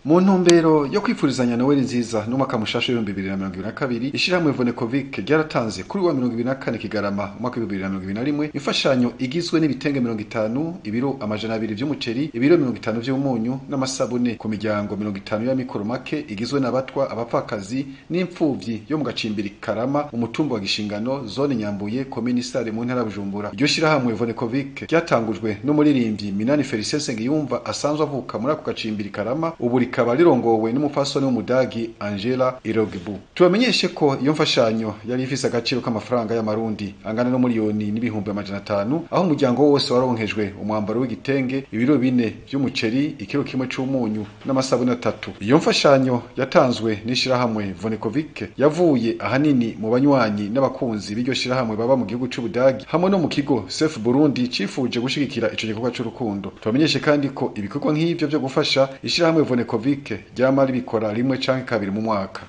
Mu ntumbero yo kwifurizanya Noel nziza n'umwaka mushasha w'ibihumbi 2022, ishirahamwe Vonecovic ryaratanze kuri wa 24 Kigarama umwaka wa 2021 imfashanyo igizwe n'ibitenge 50, ibiro amajana 200 vy'umuceri, ibiro 50 vy'umunyu n'amasabune ku miryango 50 y'amikoro make igizwe n'abatwa, abapfakazi n'impfuvyi yo mu gacimbiri Karama umutumba wa Gishingano zone Nyambuye komine Sare mu ntara ya Bujumbura. Iryo shirahamwe Vonecovic ryatangujwe n'umuririmbyi Minani Felicien Nsengiyumva asanzwe avuka muri ako gacimbiri Karama, ubu rikaba rirongowe n'umupfasoni w'umudagi Angela Irogbu. Tubamenyeshe ko iyo mfashanyo yari ifise agaciro k'amafaranga y'amarundi angana no miliyoni n'ibihumbi amajana 5, aho umuryango wose waronkejwe umwambaro w'igitenge, ibiro 4 vy'umuceri, ikiro kimwe c'umunyu n'amasabune 3. Iyo mfashanyo yatanzwe n'ishirahamwe Vonecovic yavuye ahanini mu banywanyi n'abakunzi b'iryo shirahamwe baba mu gihugu c'Ubudagi hamwe no mu kigo Safe Burundi cifuje gushigikira ico gikorwa c'urukundo. Tubamenyeshe kandi ko ibikorwa nk'ivyo byo gufasha ishirahamwe Vonecovic ryama ribikora rimwe canke kabiri mu mwaka.